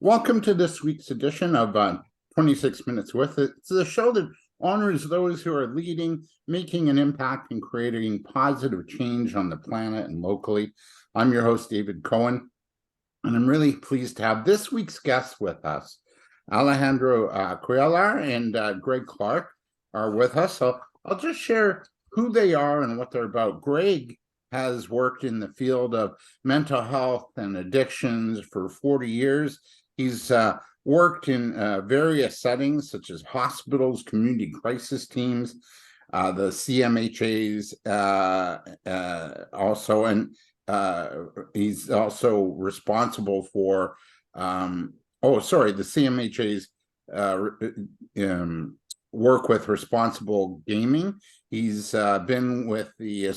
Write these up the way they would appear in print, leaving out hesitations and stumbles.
Welcome to this week's edition of 26 Minutes With It. It's a show that honors those who are leading, making an impact, and creating positive change on the planet and locally. I'm your host, David Cohen, and I'm really pleased to have this week's guests with us. Alejandro Cuellar and Greg Clarke are with us. So I'll just share who they are and what they're about. Greg has worked in the field of mental health and addictions for 40 years. He's worked in various settings such as hospitals, community crisis teams, the CMHAs also, and he's also responsible for, the CMHAs work with responsible gaming. He's been with the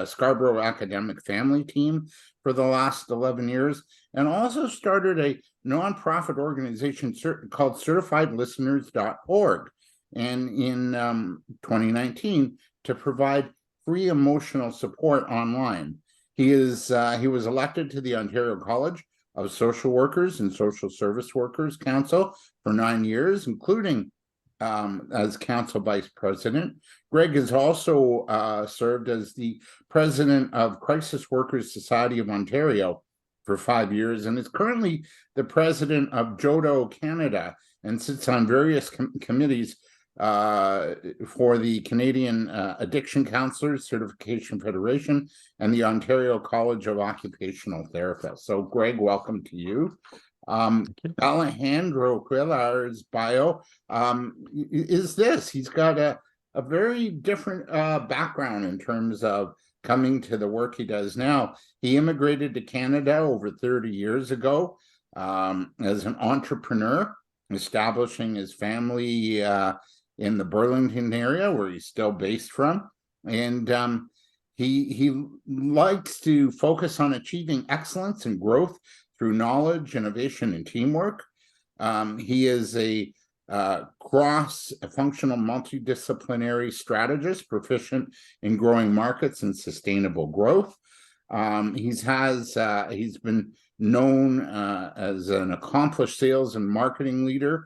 Scarborough Academic Family Team for the last 11 years, and also started a nonprofit organization called CertifiedListeners.org, and in 2019 to provide free emotional support online. He was elected to the Ontario College of Social Workers and Social Service Workers Council for 9 years, including as council vice president. Greg has also served as the president of Crisis Workers Society of Ontario for 5 years, and is currently the president of Jodo Canada and sits on various committees for the Canadian Addiction Counselors Certification Federation and the Ontario College of Occupational Therapists. So, Greg, welcome to you. Alejandro Cuellar's bio is this. He's got a very different background in terms of coming to the work he does now. He immigrated to Canada over 30 years ago as an entrepreneur, establishing his family in the Burlington area, where he's still based from. And he likes to focus on achieving excellence and growth through knowledge, innovation, and teamwork. He is a cross-functional, multidisciplinary strategist, proficient in growing markets and sustainable growth. He's been known as an accomplished sales and marketing leader,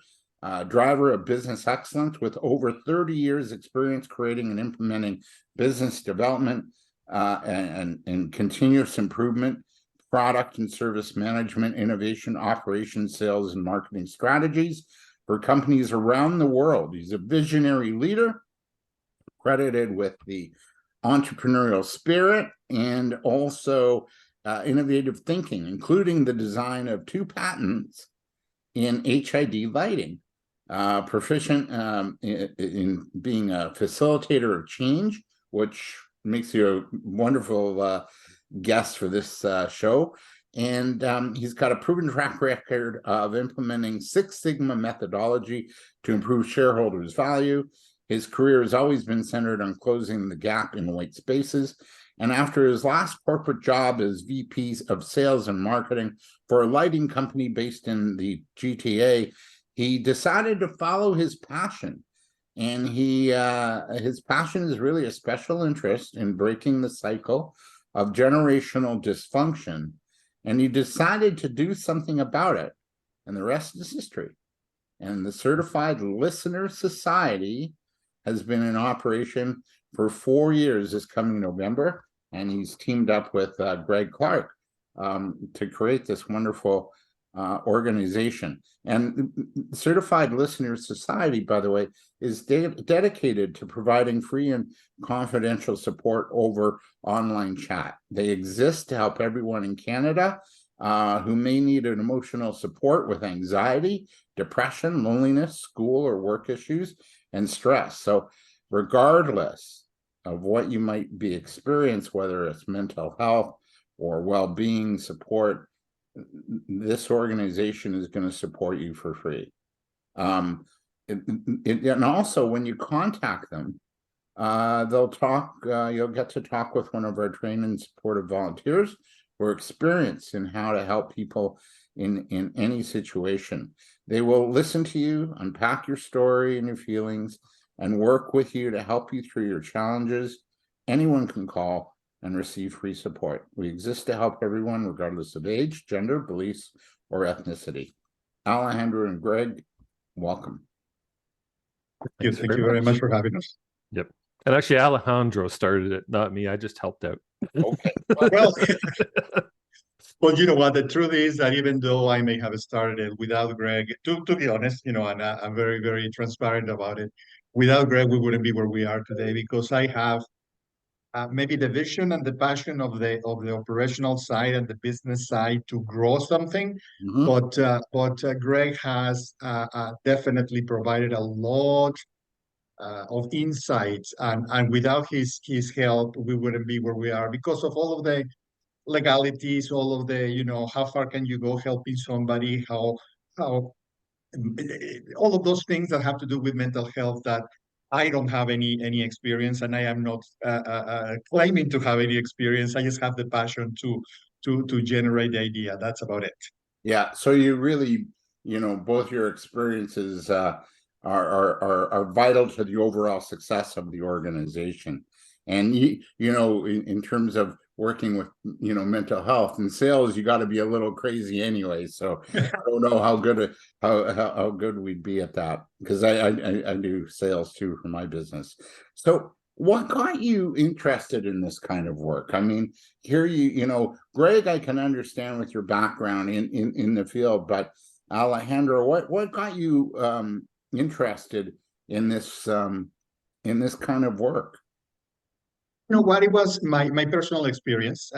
driver of business excellence with over 30 years experience creating and implementing business development and continuous improvement, product and service management, innovation, operations, sales, and marketing strategies for companies around the world. He's a visionary leader, credited with the entrepreneurial spirit and also innovative thinking, including the design of 2 patents in HID lighting. Proficient in being a facilitator of change, which makes you a wonderful guest for this show. And he's got a proven track record of implementing Six Sigma methodology to improve shareholders' value. His career has always been centered on closing the gap in white spaces. And after his last corporate job as VP of sales and marketing for a lighting company based in the GTA, he decided to follow his passion. And his passion is really a special interest in breaking the cycle of generational dysfunction. And he decided to do something about it. And the rest is history. And the Certified Listener Society has been in operation for 4 years this coming November. And he's teamed up with Greg Clarke to create this wonderful organization. And the Certified Listener Society, by the way, is dedicated to providing free and confidential support over online chat. They exist to help everyone in Canada who may need an emotional support with anxiety, depression, loneliness, school or work issues, and stress. So regardless of what you might be experiencing, whether it's mental health or well-being support, this organization is going to support you for free. And also, when you contact them, they'll talk. You'll get to talk with one of our trained and supportive volunteers who are experienced in how to help people in any situation. They will listen to you, unpack your story and your feelings, and work with you to help you through your challenges. Anyone can call and receive free support. We exist to help everyone, regardless of age, gender, beliefs, or ethnicity. Alejandro and Greg, welcome. Thank you very much for having us. Yep. And actually, Alejandro started it, not me. I just helped out. Okay. Well, well, you know what? The truth is that even though I may have started it without Greg, to be honest, and I'm very, very transparent about it. Without Greg, we wouldn't be where we are today because I have maybe the vision and the passion of the operational side and the business side to grow something. Mhm. But Greg has definitely provided a lot of insights, and without his help, we wouldn't be where we are because of all of the legalities, all of the how far can you go helping somebody, how all of those things that have to do with mental health that I don't have any experience, and I am not claiming to have any experience. I just have the passion to generate the idea. That's about it. Yeah, so you really, both your experiences are vital to the overall success of the organization. And in terms of working with mental health and sales, you got to be a little crazy anyway. So I don't know how good we'd be at that, because I do sales too for my business. So what got you interested in this kind of work? I mean, here Greg, I can understand with your background in the field, but Alejandro, what got you interested in this kind of work? You know what? It was my personal experience.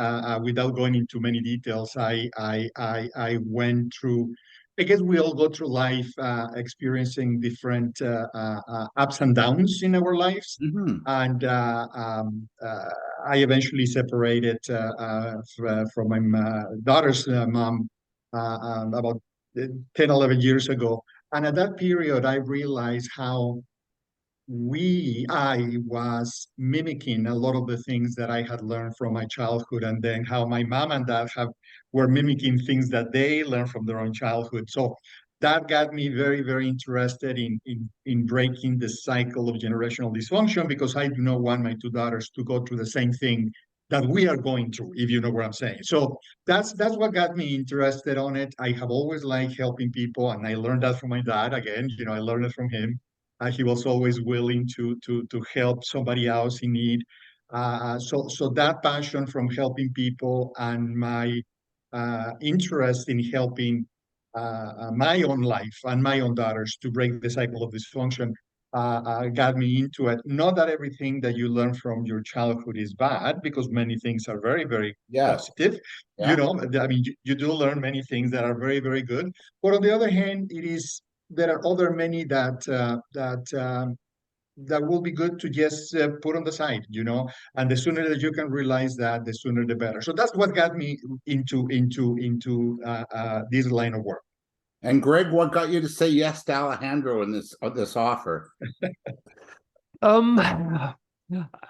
Without going into many details, I went through. I guess we all go through life experiencing different ups and downs in our lives, Mm-hmm. and I eventually separated from my daughter's mom about 10, 11 years ago. And at that period, I realized how I was mimicking a lot of the things that I had learned from my childhood, and then how my mom and dad were mimicking things that they learned from their own childhood. So that got me very, very interested in breaking the cycle of generational dysfunction, because I do not want my two daughters to go through the same thing that we are going through, if you know what I'm saying. So that's what got me interested on it. I have always liked helping people, and I learned that from my dad. Again, I learned it from him. He was always willing to help somebody else in need. So that passion from helping people and my interest in helping my own life and my own daughters to break the cycle of dysfunction got me into it. Not that everything that you learn from your childhood is bad, because many things are very, very Yes. positive. Yeah. I mean, you do learn many things that are very, very good. But on the other hand, there are other many that will be good to just put on the side. And the sooner that you can realize that, the sooner the better. So that's what got me into this line of work. And Greg, what got you to say yes to Alejandro in this offer?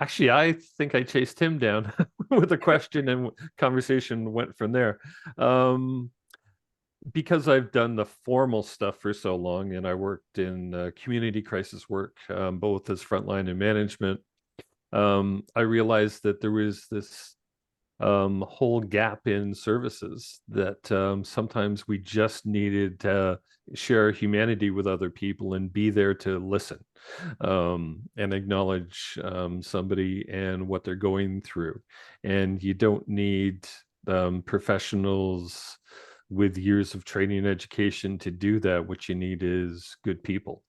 Actually, I think I chased him down with a question, and conversation went from there. Because I've done the formal stuff for so long, and I worked in community crisis work, both as frontline and management, I realized that there was this whole gap in services that sometimes we just needed to share humanity with other people and be there to listen and acknowledge somebody and what they're going through. And you don't need professionals with years of training and education to do that. What you need is good people.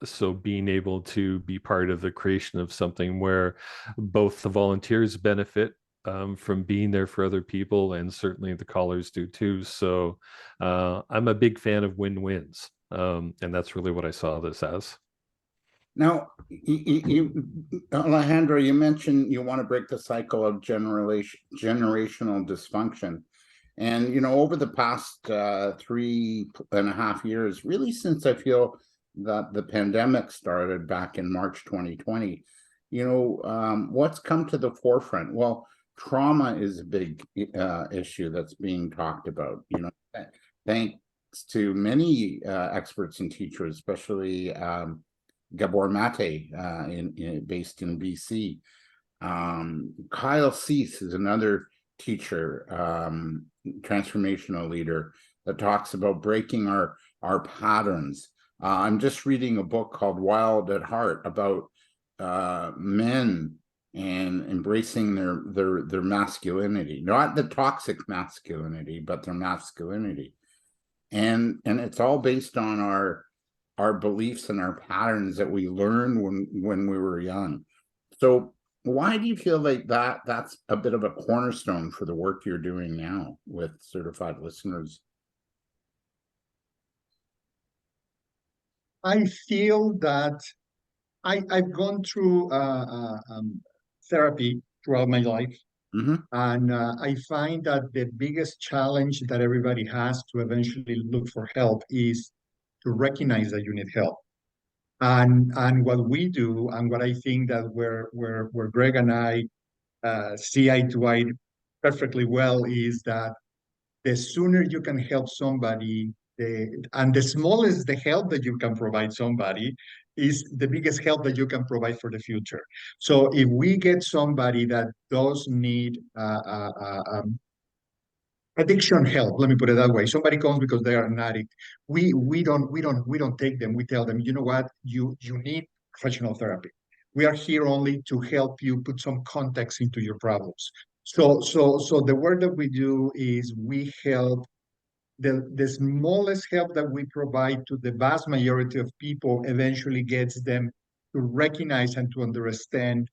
So being able to be part of the creation of something where both the volunteers benefit from being there for other people, and certainly the callers do too. So I'm a big fan of win-wins, and that's really what I saw this as. Now, Alejandro, you mentioned you want to break the cycle of generational dysfunction. And, over the past 3.5 years, really since I feel that the pandemic started back in March 2020, what's come to the forefront? Well, trauma is a big issue that's being talked about, thanks to many experts and teachers, especially Gabor Mate, based in BC. Kyle Cease is another teacher, transformational leader that talks about breaking our patterns. I'm just reading a book called Wild at Heart about men and embracing their masculinity, not the toxic masculinity, but their masculinity. And it's all based on our beliefs and our patterns that we learned when we were young. So why do you feel like that's a bit of a cornerstone for the work you're doing now with certified listeners? I feel that I've gone through therapy throughout my life. Mm-hmm. And I find that the biggest challenge that everybody has to eventually look for help is to recognize that you need help. And what we do, and what I think that where Greg and I see eye to eye perfectly well, is that the sooner you can help somebody, and the smallest the help that you can provide somebody is the biggest help that you can provide for the future. So if we get somebody that does need addiction help, let me put it that way. Somebody comes because they are an addict. We don't take them. We tell them, you know what, you need professional therapy. We are here only to help you put some context into your problems. So the work that we do is we help the smallest help that we provide to the vast majority of people eventually gets them to recognize and to understand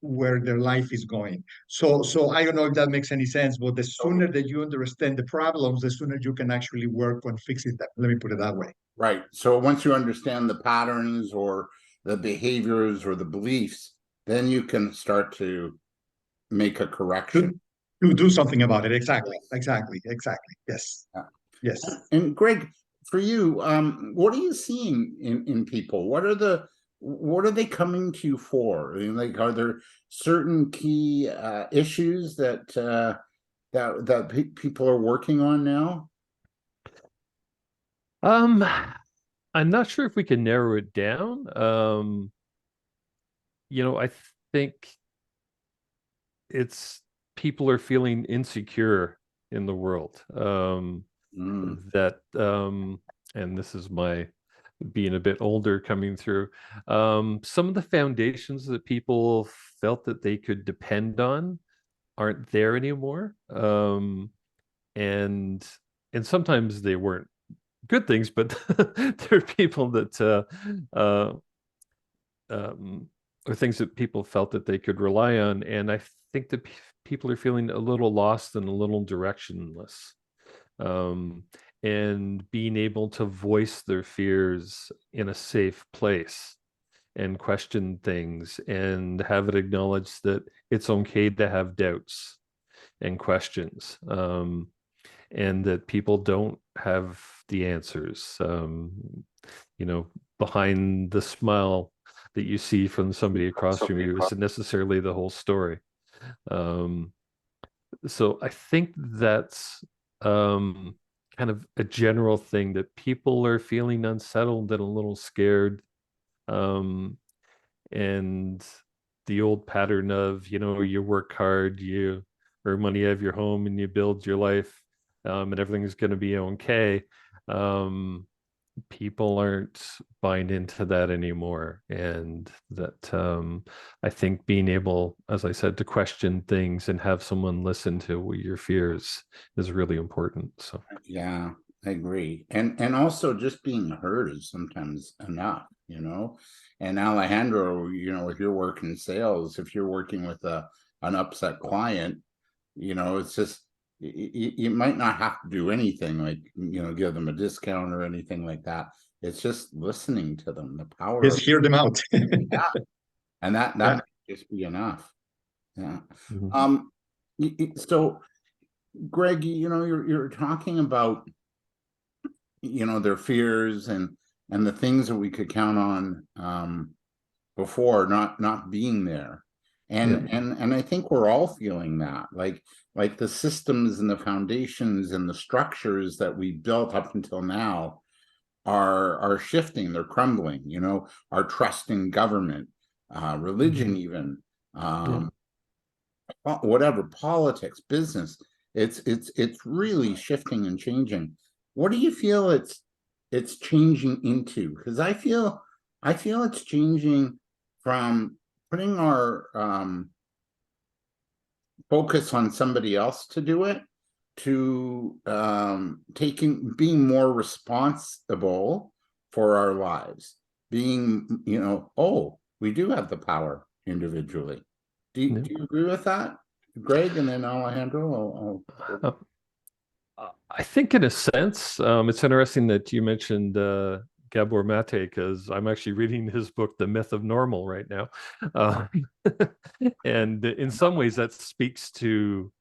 where their life is going. So I don't know if that makes any sense, but the sooner that you understand the problems, the sooner you can actually work on fixing them. Let me put it that way. Right. So once you understand the patterns or the behaviors or the beliefs, then you can start to make a correction. To do something about it. Exactly. Yes. Yeah. Yes. And Greg, for you, what are you seeing in people? What are they coming to you for? I mean, like, are there certain key issues that people are working on now? I'm not sure if we can narrow it down. I think it's people are feeling insecure in the world. That and this is my being a bit older coming through. Some of the foundations that people felt that they could depend on aren't there anymore. And sometimes they weren't good things, but there are people that or things that people felt that they could rely on. And I think that people are feeling a little lost and a little directionless. And being able to voice their fears in a safe place and question things and have it acknowledged that it's okay to have doubts and questions, and that people don't have the answers. Behind the smile that you see from somebody across from you isn't necessarily the whole story. So I think that's kind of a general thing, that people are feeling unsettled and a little scared. And the old pattern of, you work hard, you earn money out of your home, and you build your life, and everything's going to be okay. People aren't buying into that anymore. And that I think being able, as I said, to question things and have someone listen to your fears is really important. So yeah, I agree. And also just being heard is sometimes enough, And Alejandro, if you're working sales, if you're working with an upset client, it's just you might not have to do anything like give them a discount or anything like that. It's just listening to them, the power. Just hear them out. Yeah. And that might just be enough. Yeah. So Greg, you're talking about their fears and the things that we could count on before not being there. And I think we're all feeling that, like the systems and the foundations and the structures that we built up until now are shifting, they're crumbling, our trust in government, religion, even whatever, politics, business, it's really shifting and changing. what do you feel it's changing into? Because I feel it's changing from putting our focus on somebody else to do it to being more responsible for our lives, being, oh, we do have the power individually. Do you agree with that, Greg? And then Alejandro. I think in a sense, it's interesting that you mentioned Gabor Mate, because I'm actually reading his book, The Myth of Normal, right now. Uh, and in some ways that speaks to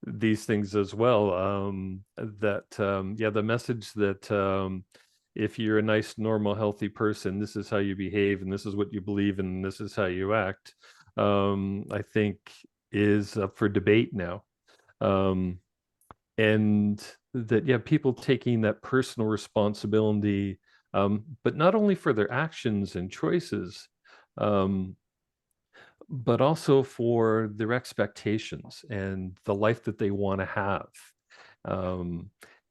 these things as well. The message that if you're a nice, normal, healthy person, this is how you behave, and this is what you believe, and this is how you act, I think is up for debate now. And that, yeah, people taking that personal responsibility, but not only for their actions and choices, but also for their expectations and the life that they want to have.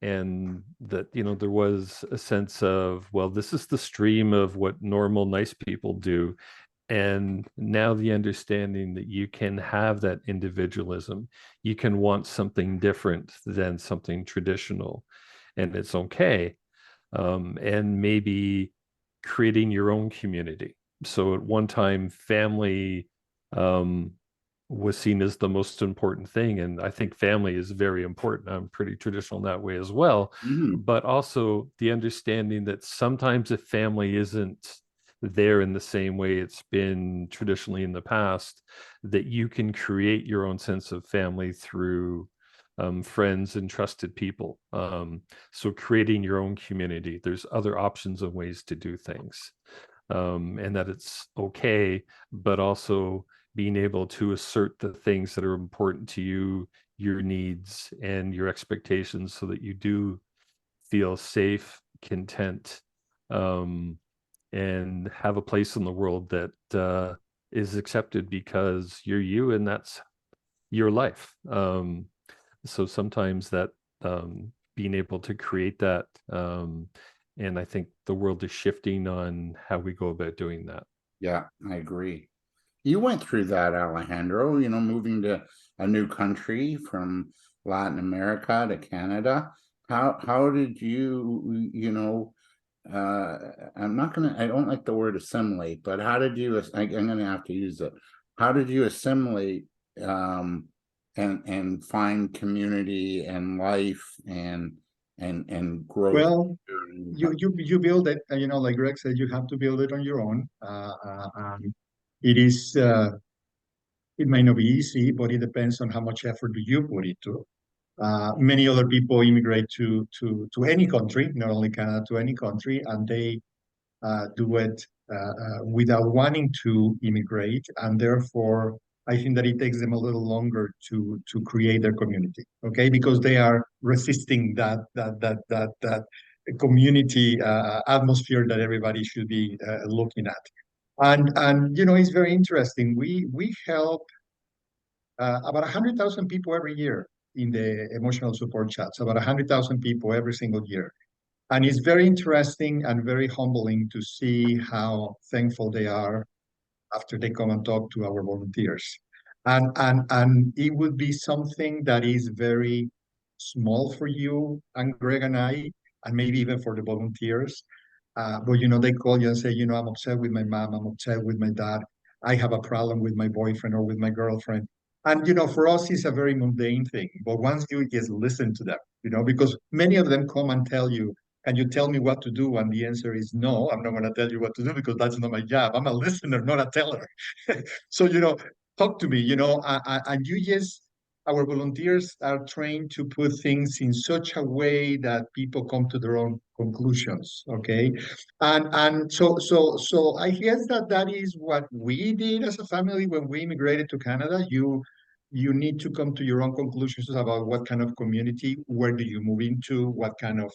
And that, there was a sense of, well, this is the stream of what normal, nice people do. And now the understanding that you can have that individualism, you can want something different than something traditional, and it's okay. And maybe creating your own community. So at one time, family was seen as the most important thing. And I think family is very important. I'm pretty traditional in that way as well. But also the understanding that sometimes if family isn't there in the same way it's been traditionally in the past, that you can create your own sense of family through friends and trusted people. So creating your own community, there's other options and ways to do things. And that it's okay, but also being able to assert the things that are important to you, your needs and your expectations, so that you do feel safe, content, and have a place in the world that is accepted because you're you and that's your life. So sometimes that being able to create that, and I think the world is shifting on how we go about doing that. Yeah, I agree. You went through that, Alejandro, moving to a new country from Latin America to Canada. How did I don't like the word assimilate, but how did I'm gonna have to use it. How did you assimilate and find community and life and growth? Well, you build it, like Greg said, you have to build it on your own. It is it might not be easy, but it depends on how much effort do you put into. Many other people immigrate to any country, not only Canada, to any country, and they do it without wanting to immigrate, and therefore I think that it takes them a little longer to create their community. Okay, because they are resisting that community atmosphere that everybody should be looking at. And it's very interesting. We help about 100,000 people every year in the emotional support chats. About 100,000 people every single year. And it's very interesting and very humbling to see how thankful they are after they come and talk to our volunteers. And it would be something that is very small for you and Greg and I, and maybe even for the volunteers. But they call you and say, I'm upset with my mom, I'm upset with my dad, I have a problem with my boyfriend or with my girlfriend. And for us, it's a very mundane thing. But once you just listen to them, because many of them come and tell you, can you tell me what to do? And the answer is no, I'm not going to tell you what to do because that's not my job. I'm a listener, not a teller. So, talk to me, and you just, our volunteers are trained to put things in such a way that people come to their own conclusions. Okay. And so I guess that is what we did as a family when we immigrated to Canada. You need to come to your own conclusions about what kind of community, where do you move into, what kind of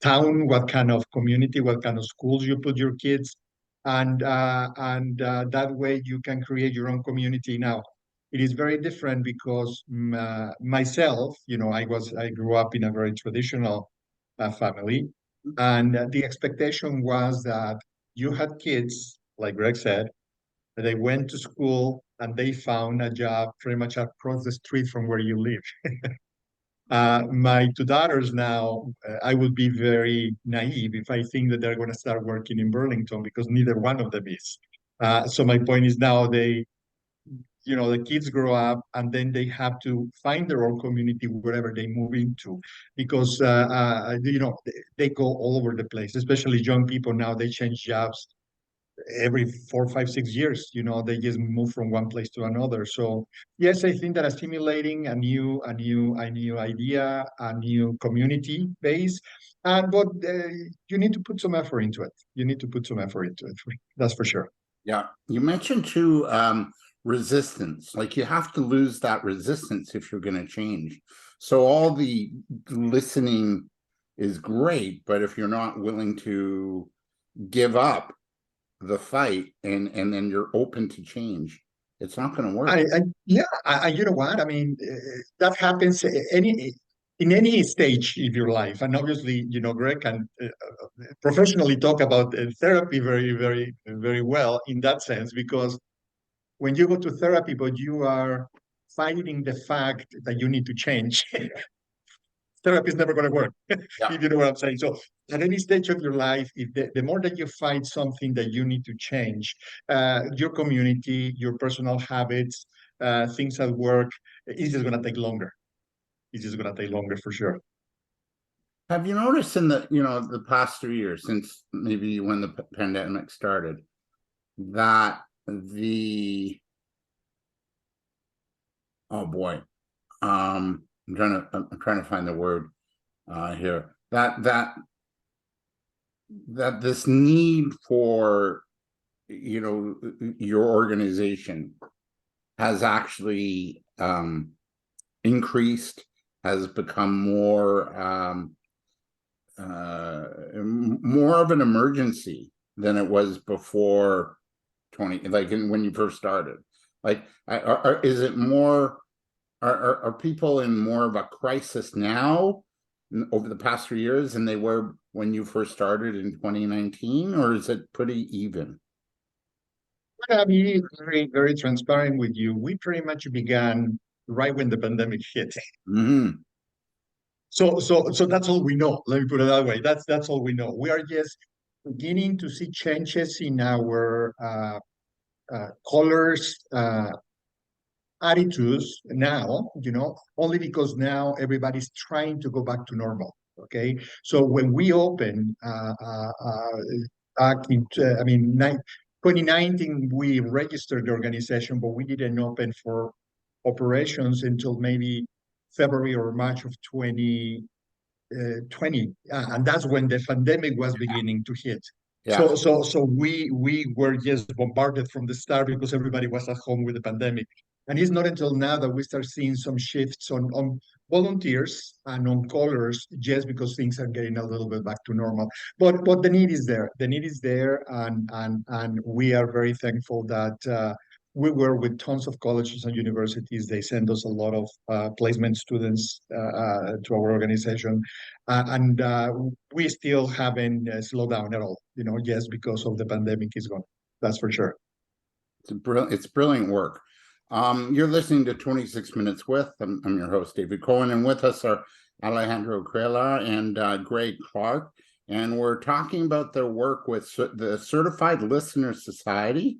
town, what kind of community, what kind of schools you put your kids, and that way you can create your own community. Now, it is very different because myself, I grew up in a very traditional family, and the expectation was that you had kids, like Greg said, they went to school and they found a job pretty much across the street from where you live. My two daughters now, I would be very naive if I think that they're going to start working in Burlington, because neither one of them is. So my point is, now the kids grow up and then they have to find their own community wherever they move into, because they go all over the place, especially young people now. They change jobs every 4, 5, 6 years. They just move from one place to another. So yes, I think that assimilating a new idea, a new community base, but you need to put some effort into it. That's for sure. Yeah, you mentioned too, resistance. Like, you have to lose that resistance if you're going to change. So all the listening is great, but if you're not willing to give up the fight and then you're open to change, it's not going to work. You know what? I mean, that happens in any stage of your life. And obviously, Greg can professionally talk about therapy very, very, very well in that sense, because when you go to therapy, but you are fighting the fact that you need to change, therapy is never going to work, Yeah. if you know what I'm saying. So at any stage of your life, if the more that you fight something that you need to change, your community, your personal habits, things at work, it's just going to take longer. It's just going to take longer for sure. Have you noticed in the past 3 years, since maybe when the pandemic started, that oh boy, I'm trying to find the word here, that this need for your organization has actually increased, has become more of an emergency than it was before when you first started? Like, is it more? Are people in more of a crisis now over the past 3 years than they were when you first started in 2019, or is it pretty even? I'm gonna be very, very transparent with you. We pretty much began right when the pandemic hit. Mm-hmm. So that's all we know. Let me put it that way. That's all we know. We are just beginning to see changes in our colors, attitudes now, only because now everybody's trying to go back to normal. Okay. So when we opened back in, 2019, we registered the organization, but we didn't open for operations until maybe February or March of 2020, and that's when the pandemic was beginning to hit. Yeah. So we were just bombarded from the start because everybody was at home with the pandemic. And it's not until now that we start seeing some shifts on volunteers and on callers, just because things are getting a little bit back to normal. But the need is there. The need is there, and we are very thankful that we work with tons of colleges and universities. They send us a lot of placement students to our organization, and we still haven't slowed down at all. Just because of the pandemic is gone. That's for sure. It's brilliant work. You're listening to 26 Minutes with. I'm your host, David Cohen, and with us are Alejandro Cuellar and Greg Clarke, and we're talking about their work with the Certified Listener Society.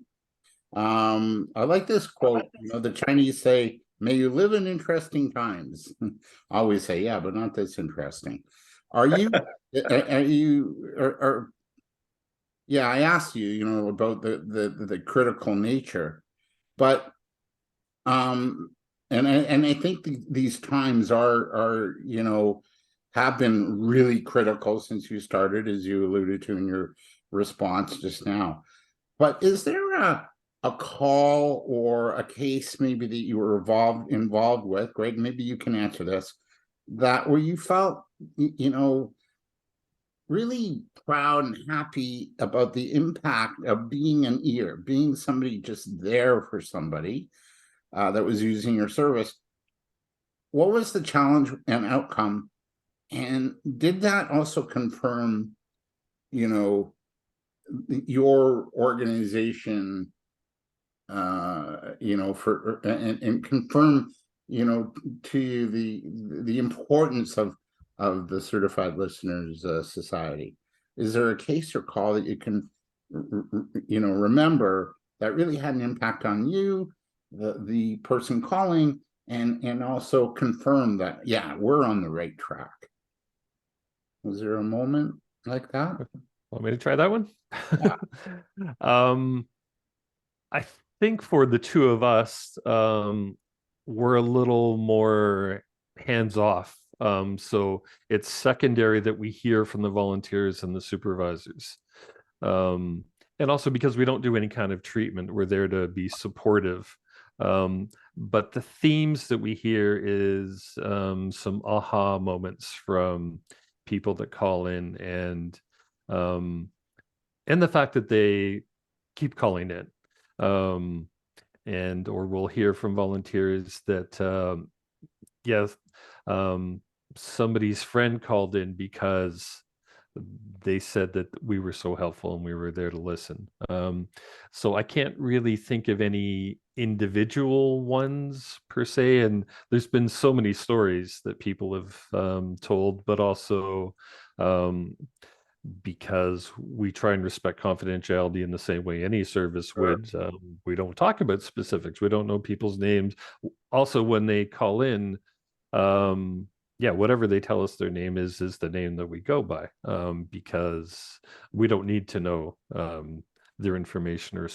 I like this quote. The Chinese say, "May you live in interesting times." I always say, yeah, but not this interesting. Are you? Yeah, I asked you, about the critical nature, but and I think these times are have been really critical since you started, as you alluded to in your response just now. But is there a call or a case maybe that you were involved with, Greg? Maybe you can answer this. That where you felt really proud and happy about the impact of being an ear, being somebody just there for somebody, that was using your service. What was the challenge and outcome? And did that also confirm, you know, your organization, you know, for and confirm, you know, to you the importance of the Certified Listeners Society? Is there a case or call that you can, you know, remember that really had an impact on you, the person calling, and also confirm that, yeah, we're on the right track? Was there a moment like that? Want me to try that one? Yeah. I think for the two of us, we're a little more hands-off. So it's secondary that we hear from the volunteers and the supervisors. And also because we don't do any kind of treatment, we're there to be supportive. But the themes that we hear is some aha moments from people that call in, and the fact that they keep calling in. And or we'll hear from volunteers that yes, somebody's friend called in because they said that we were so helpful and we were there to listen. So I can't really think of any individual ones per se, and there's been so many stories that people have told, but also because we try and respect confidentiality in the same way any service would. We don't talk about specifics. We don't know people's names. Also, when they call in, yeah, whatever they tell us their name is the name that we go by, because we don't need to know their information or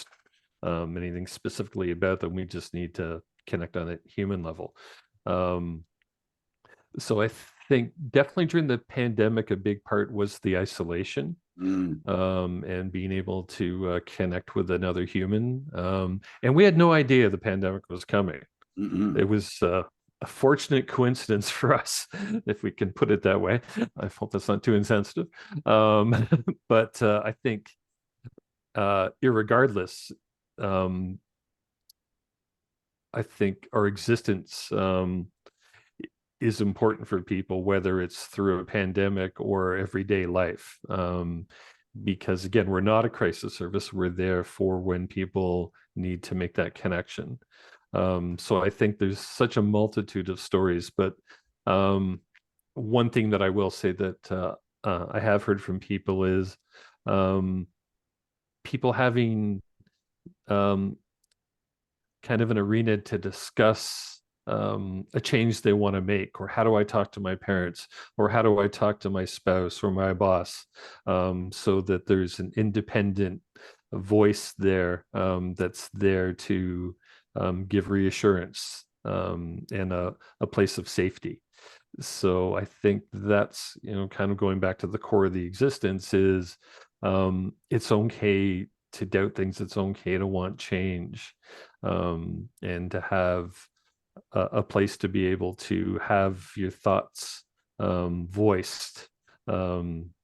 anything specifically about them. We just need to connect on a human level. So I think definitely during the pandemic, a big part was the isolation, and being able to connect with another human. And we had no idea the pandemic was coming. It was a fortunate coincidence for us, if we can put it that way. I hope that's not too insensitive. But I think, irregardless, I think our existence is important for people, whether it's through a pandemic or everyday life. Because again, we're not a crisis service. We're there for when people need to make that connection. So I think there's such a multitude of stories, but one thing that I will say that I have heard from people is people having kind of an arena to discuss a change they want to make, or how do I talk to my parents, or how do I talk to my spouse or my boss, so that there's an independent voice there that's there to give reassurance and a place of safety. So I think that's, you know, kind of going back to the core of the existence is it's okay to doubt things. It's okay to want change, and to have a place to be able to have your thoughts voiced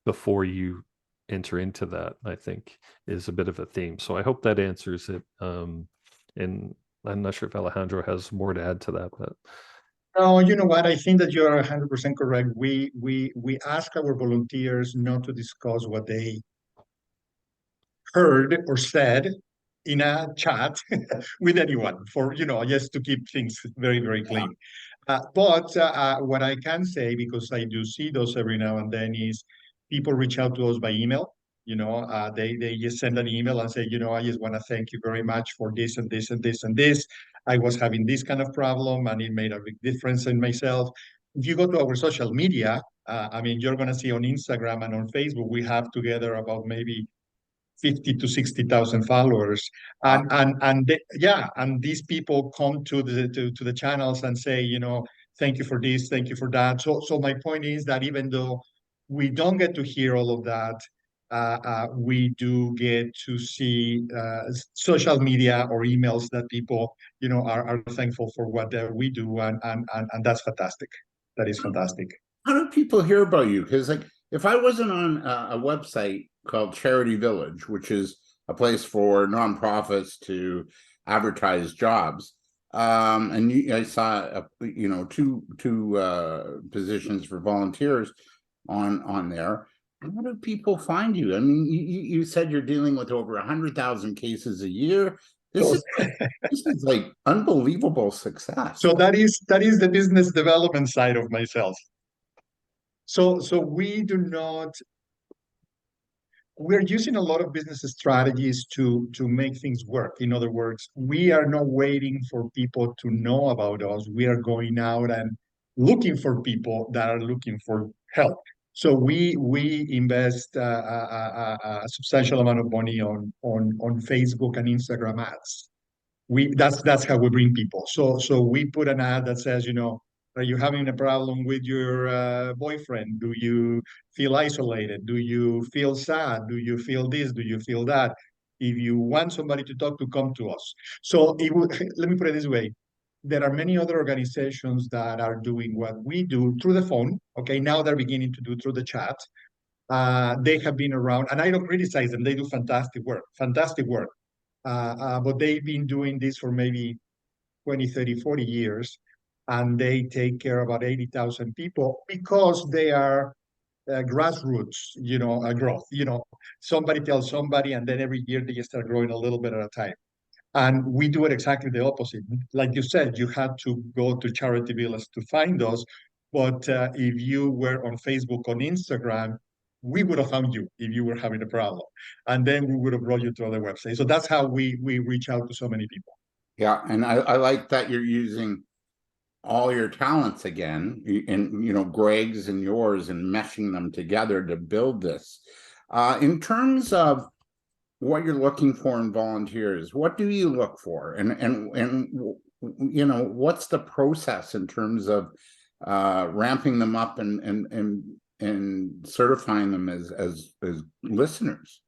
before you enter into that, I think is a bit of a theme. So I hope that answers it. And I'm not sure if Alejandro has more to add to that, but No, you know what? I think that you are 100% correct. We ask our volunteers not to discuss what they heard or said in a chat with anyone, for, you know, just to keep things very, very clean. But what I can say, because I do see those every now and then, is people reach out to us by email. You know, they just send an email and say, you know, I just want to thank you very much for this and this and this and this. I was having this kind of problem and it made a big difference in myself. If you go to our social media, I mean, you're going to see on Instagram and on Facebook, we have together about maybe 50 to 60,000 followers, yeah, and these people come to the channels and say, you know, thank you for this, thank you for that. So my point is that even though we don't get to hear all of that, we do get to see social media or emails that people, you know, are thankful for what we do, and that's fantastic. That is fantastic. How do people hear about you? Because, like, if I wasn't on a website called Charity Village, which is a place for nonprofits to advertise jobs, I saw two positions for volunteers on there. How do people find you? I mean, you said you're dealing with over 100,000 cases a year. This So, is this is like unbelievable success. so that is the business development side of myself. So we do not we're using a lot of business strategies to make things work. In other words, we are not waiting for people to know about us. We are going out and looking for people that are looking for help. So we invest a substantial amount of money on Facebook and Instagram ads. That's how we bring people. So we put an ad that says, are you having a problem with your boyfriend? Do you feel isolated? Do you feel sad? Do you feel this? Do you feel that? If you want somebody to talk to, come to us. So let me put it this way. There are many other organizations that are doing what we do through the phone. Okay, now they're beginning to do through the chat. They have been around, and I don't criticize them. They do fantastic work. But they've been doing this for maybe 20, 30, 40 years, and they take care of about 80,000 people because they are grassroots, growth. Somebody tells somebody, and then every year they start growing a little bit at a time. And we do it exactly the opposite. Like you said, you had to go to Charity Villas to find us. But if you were on Facebook, on Instagram, we would have found you if you were having a problem. And then we would have brought you to other websites. So that's how we reach out to so many people. Yeah, and I like that you're using all your talents again, and Greg's and yours, and meshing them together to build this. In terms of what you're looking for in volunteers, what do you look for, and what's the process in terms of ramping them up and certifying them as listeners?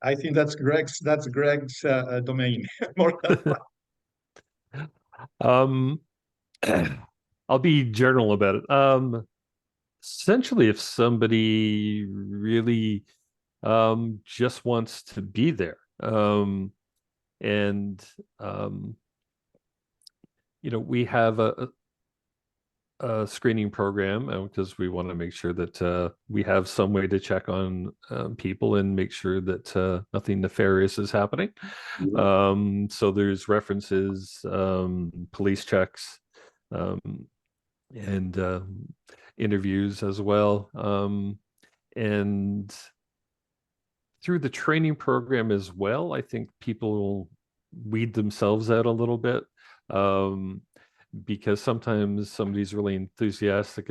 I think that's Greg's domain. More than Um, I'll be general about it. Essentially, if somebody really just wants to be there, and we have a screening program because we want to make sure that we have some way to check on people and make sure that nothing nefarious is happening. So there's references, police checks, and interviews as well. And through the training program as well, I think people will weed themselves out a little bit. Because sometimes somebody's really enthusiastic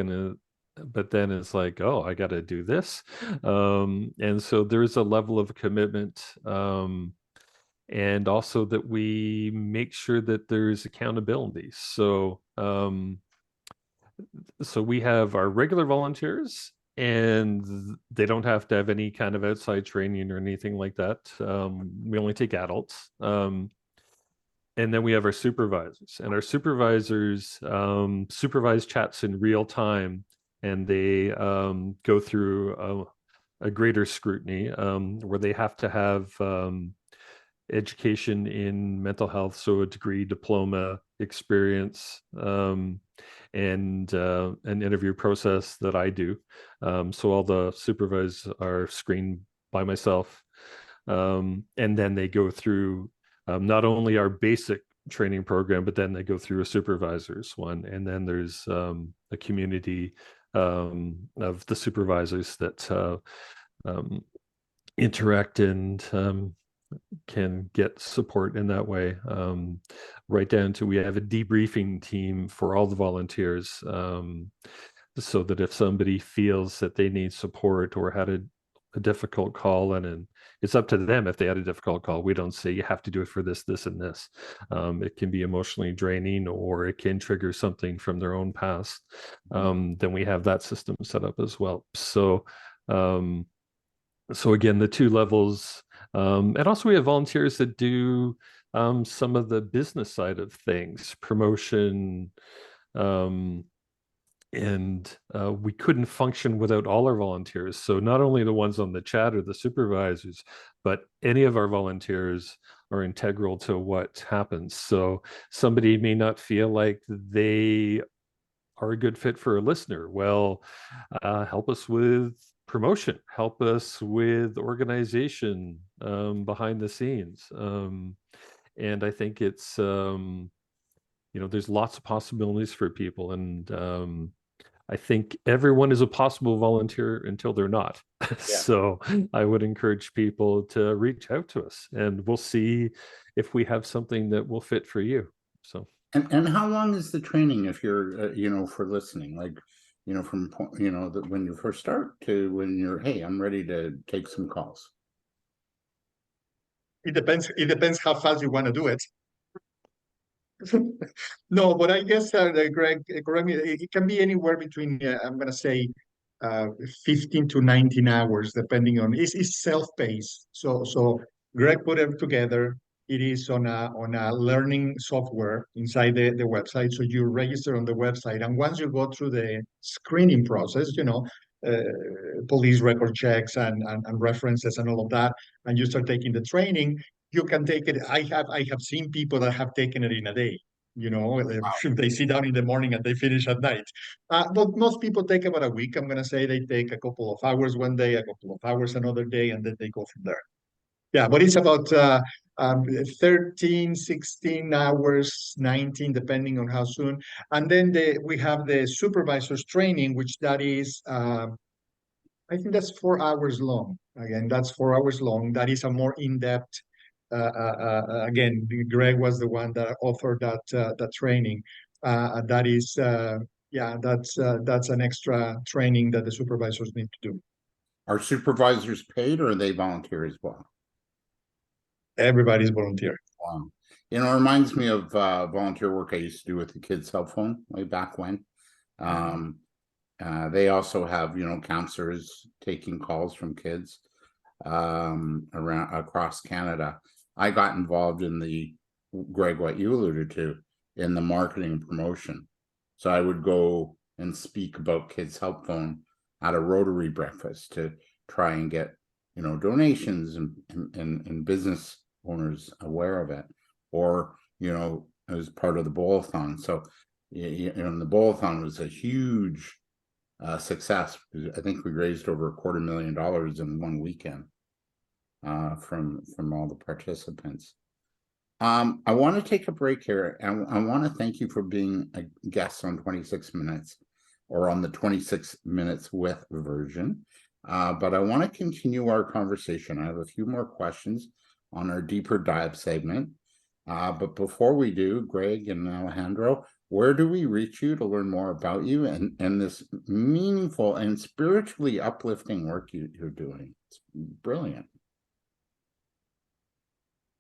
but then it's like, oh, I got to do this. And so there's a level of commitment, and also that we make sure that there's accountability. So we have our regular volunteers, and they don't have to have any kind of outside training or anything like that. We only take adults. And then we have our supervisors, and our supervisors supervise chats in real time, and they go through a greater scrutiny where they have to have education in mental health, so a degree, diploma, experience, and an interview process that I do. So all the supervisors are screened by myself, and then they go through not only our basic training program, but then they go through a supervisor's one. And then there's a community of the supervisors that interact and can get support in that way. Right down to, we have a debriefing team for all the volunteers, so that if somebody feels that they need support or had a difficult call, and it's up to them if they had a difficult call. We don't say you have to do it for this, this, and this. It can be emotionally draining, or it can trigger something from their own past. Then we have that system set up as well. So again, the two levels, and also we have volunteers that do some of the business side of things, promotion, and we couldn't function without all our volunteers. So not only the ones on the chat or the supervisors, but any of our volunteers are integral to what happens. So somebody may not feel like they are a good fit for a listener. Well, help us with promotion, help us with organization behind the scenes. And I think it's, there's lots of possibilities for people. And I think everyone is a possible volunteer until they're not. So I would encourage people to reach out to us, and we'll see if we have something that will fit for you. So. And how long is the training if you're, for listening? Like, from, when you first start to when you're, hey, I'm ready to take some calls. It depends how fast you want to do it. No, but I guess, Greg, it can be anywhere between, I'm going to say, 15 to 19 hours, depending on, it's self-paced. So Greg put it together. It is on a learning software inside the website. So you register on the website, and once you go through the screening process, police record checks and references and all of that, and you start taking the training, you can take it. I have seen people that have taken it in a day. They sit down in the morning and they finish at night. But most people take about a week. I'm gonna say they take a couple of hours one day, a couple of hours another day, and then they go from there. Yeah, but it's about 13, 16 hours, 19, depending on how soon. And then we have the supervisor's training, which that is, I think that's 4 hours long. Again, that's 4 hours long. That is a more in-depth. Again, Greg was the one that authored that training. That is, that's an extra training that the supervisors need to do. Are supervisors paid, or are they volunteer as well? Everybody's volunteer. Wow. It reminds me of volunteer work I used to do with the kids' cell phone way back when. They also have, counselors taking calls from kids around across Canada. I got involved in Greg, what you alluded to, in the marketing and promotion. So I would go and speak about Kids Help Phone at a Rotary breakfast to try and get, donations and business owners aware of it, or, as part of the bowl-a-thon. So, the bowl-a-thon was a huge success. I think we raised over $250,000 in one weekend from all the participants. I want to take a break here, and I want to thank you for being a guest on 26 Minutes, or on the 26 Minutes with version. But I want to continue our conversation. I have a few more questions on our deeper dive segment. But before we do, Greg and Alejandro, where do we reach you to learn more about you and this meaningful and spiritually uplifting work you're doing? It's brilliant.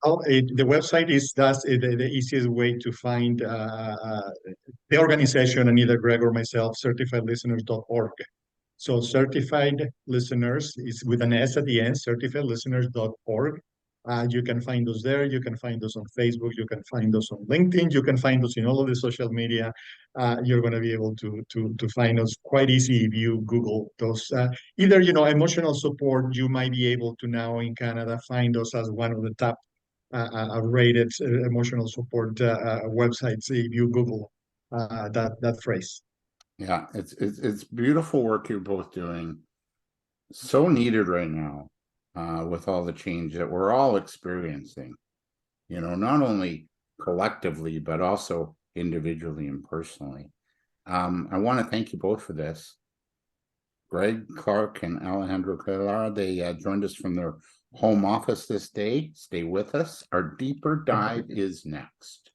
The website is the easiest way to find the organization, and either Greg or myself, certifiedlisteners.org. So certified listeners is with an S at the end, certifiedlisteners.org. You can find us there. You can find us on Facebook. You can find us on LinkedIn. You can find us in all of the social media. You're going to be able to find us quite easy if you Google those. Either, emotional support, you might be able to now in Canada find us as one of the top rated emotional support websites if you Google that phrase. Yeah, it's beautiful work you're both doing. So needed right now with all the change that we're all experiencing, not only collectively, but also individually and personally. I want to thank you both for this. Greg, Clarke, and Alejandro Cuellar, they joined us from their home office this day. Stay with us. Our deeper dive is next.